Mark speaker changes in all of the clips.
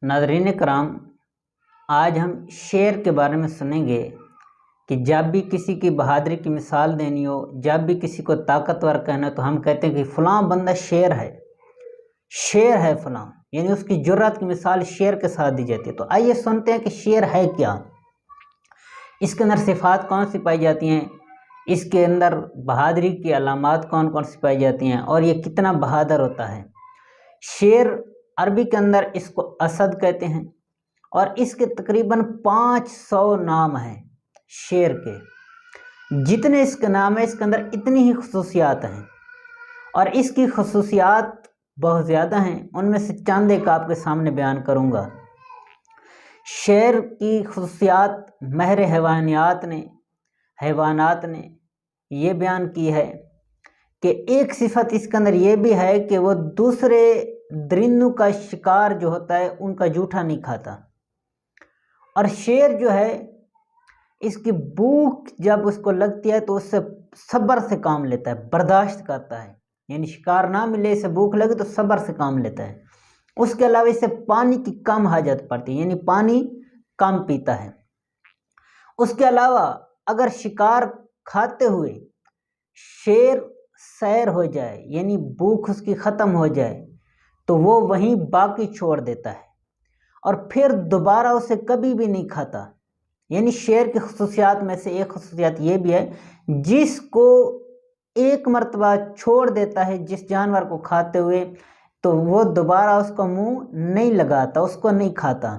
Speaker 1: ناظرین کرام، آج ہم شعر کے بارے میں سنیں گے کہ جب بھی کسی کی بہادری کی مثال دینی ہو، جب بھی کسی کو طاقتور کہنا ہو تو ہم کہتے ہیں کہ فلاں بندہ شعر ہے فلاں، یعنی اس کی جرات کی مثال شعر کے ساتھ دی جاتی ہے۔ تو آئیے سنتے ہیں کہ شعر ہے کیا، اس کے اندر صفات کون سی پائی جاتی ہیں، اس کے اندر بہادری کی علامات کون کون سی پائی جاتی ہیں، اور یہ کتنا بہادر ہوتا ہے۔ شعر عربی کے اندر اس کو اسد کہتے ہیں، اور اس کے تقریباً 500 نام ہیں شعر کے۔ جتنے اس کے نام ہیں اس کے اندر اتنی ہی خصوصیات ہیں، اور اس کی خصوصیات بہت زیادہ ہیں، ان میں سے چند ایک آپ کے سامنے بیان کروں گا۔ شعر کی خصوصیات ماہر حیوانات نے یہ بیان کی ہے کہ ایک صفت اس کے اندر یہ بھی ہے کہ وہ دوسرے درندوں کا شکار جو ہوتا ہے ان کا جوٹھا نہیں کھاتا، اور شعر جو ہے اس کی بھوک جب اس کو لگتی ہے تو اس سے صبر سے کام لیتا ہے، برداشت کرتا ہے، یعنی شکار نہ ملے، اسے بھوک لگے تو صبر سے کام لیتا ہے۔ اس کے علاوہ اسے پانی کی کم حاجت پڑتی ہے، یعنی پانی کم پیتا ہے۔ اس کے علاوہ اگر شکار کھاتے ہوئے شیر سیر ہو جائے، یعنی بھوک اس کی ختم ہو جائے، تو وہ وہیں باقی چھوڑ دیتا ہے اور پھر دوبارہ اسے کبھی بھی نہیں کھاتا۔ یعنی شعر کی خصوصیات میں سے ایک خصوصیات یہ بھی ہے، جس کو ایک مرتبہ چھوڑ دیتا ہے جس جانور کو کھاتے ہوئے، تو وہ دوبارہ اس کو منہ نہیں لگاتا، اس کو نہیں کھاتا۔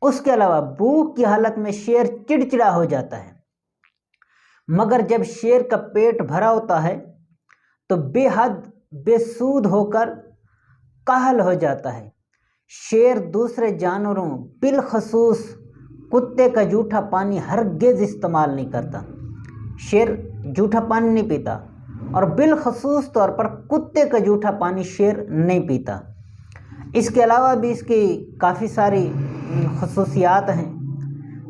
Speaker 1: اس کے علاوہ بھوک کی حالت میں شعر چڑچڑا ہو جاتا ہے، مگر جب شعر کا پیٹ بھرا ہوتا ہے تو بے حد بے سود ہو کر کاہل ہو جاتا ہے۔ شعر دوسرے جانوروں بالخصوص کتے کا جھوٹا پانی ہرگز استعمال نہیں کرتا۔ شعر جھوٹا پانی نہیں پیتا، اور بالخصوص طور پر کتے کا جھوٹا پانی شعر نہیں پیتا۔ اس کے علاوہ بھی اس کی کافی ساری خصوصیات ہیں،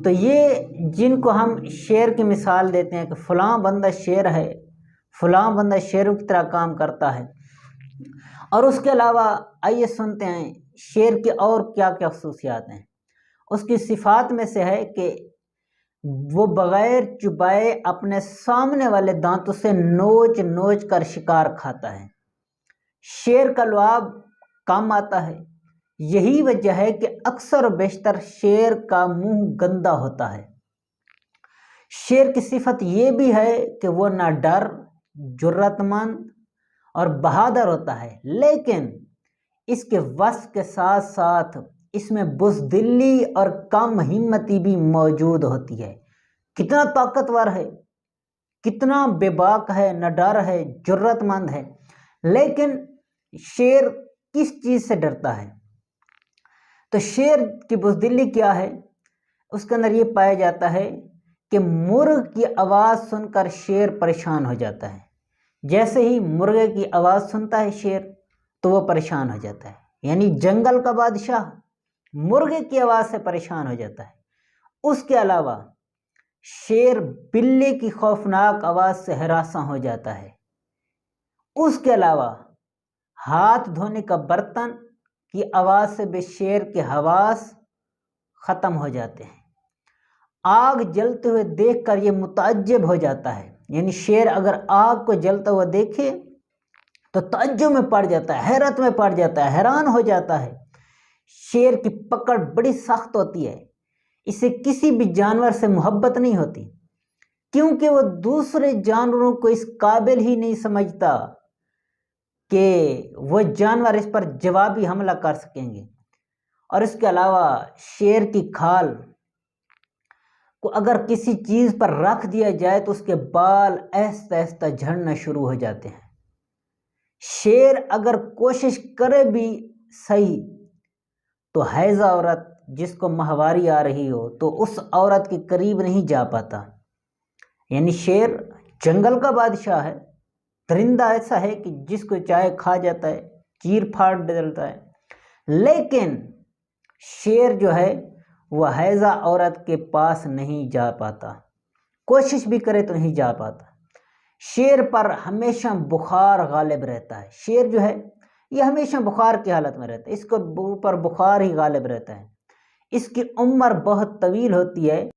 Speaker 1: تو یہ جن کو ہم شعر کی مثال دیتے ہیں کہ فلاں بندہ شعر ہے، فلاں بندہ شعروں کی طرح کام کرتا ہے۔ اور اس کے علاوہ آئیے سنتے ہیں شعر کی اور کیا کیا خصوصیات ہیں۔ اس کی صفات میں سے ہے کہ وہ بغیر چبائے اپنے سامنے والے دانتوں سے نوچ نوچ کر شکار کھاتا ہے۔ شعر کا لعاب کام آتا ہے، یہی وجہ ہے کہ اکثر و بیشتر شعر کا منہ گندا ہوتا ہے۔ شعر کی صفت یہ بھی ہے کہ وہ نہ ڈر، جرات مند اور بہادر ہوتا ہے، لیکن اس کے وصف کے ساتھ ساتھ اس میں بزدلی اور کم ہمتی بھی موجود ہوتی ہے۔ کتنا طاقتور ہے، کتنا بے باک ہے، نہ ڈر ہے، جرات مند ہے، لیکن شعر کس چیز سے ڈرتا ہے؟ تو شعر کی بزدلی کیا ہے؟ اس کے اندر یہ پایا جاتا ہے کہ مرغ کی آواز سن کر شعر پریشان ہو جاتا ہے۔ جیسے ہی مرغے کی آواز سنتا ہے شعر تو وہ پریشان ہو جاتا ہے، یعنی جنگل کا بادشاہ مرغے کی آواز سے پریشان ہو جاتا ہے۔ اس کے علاوہ شعر بلی کی خوفناک آواز سے ہراساں ہو جاتا ہے۔ اس کے علاوہ ہاتھ دھونے کا برتن کی آواز سے بھی شعر کے حواس ختم ہو جاتے ہیں۔ آگ جلتے ہوئے دیکھ کر یہ متعجب ہو جاتا ہے، یعنی شعر اگر آگ کو جلتا ہوا دیکھے تو تعجب میں پڑ جاتا ہے، حیرت میں پڑ جاتا ہے، حیران ہو جاتا ہے۔ شعر کی پکڑ بڑی سخت ہوتی ہے، اسے کسی بھی جانور سے محبت نہیں ہوتی، کیونکہ وہ دوسرے جانوروں کو اس قابل ہی نہیں سمجھتا کہ وہ جانور اس پر جوابی حملہ کر سکیں گے۔ اور اس کے علاوہ شعر کی کھال کو اگر کسی چیز پر رکھ دیا جائے تو اس کے بال آہستہ آہستہ جھڑنا شروع ہو جاتے ہیں۔ شعر اگر کوشش کرے بھی صحیح تو حیضہ عورت جس کو ماہواری آ رہی ہو تو اس عورت کے قریب نہیں جا پاتا۔ یعنی شعر جنگل کا بادشاہ ہے، درندہ ایسا ہے کہ جس کو چاہے کھا جاتا ہے، چیر پھاڑ ڈالتا ہے، لیکن شعر جو ہے وہ حیضہ عورت کے پاس نہیں جا پاتا، کوشش بھی کرے تو نہیں جا پاتا۔ شعر پر ہمیشہ بخار غالب رہتا ہے۔ شعر جو ہے یہ ہمیشہ بخار کی حالت میں رہتا ہے، اس کے اوپر بخار ہی غالب رہتا ہے، اس کی عمر بہت طویل ہوتی ہے،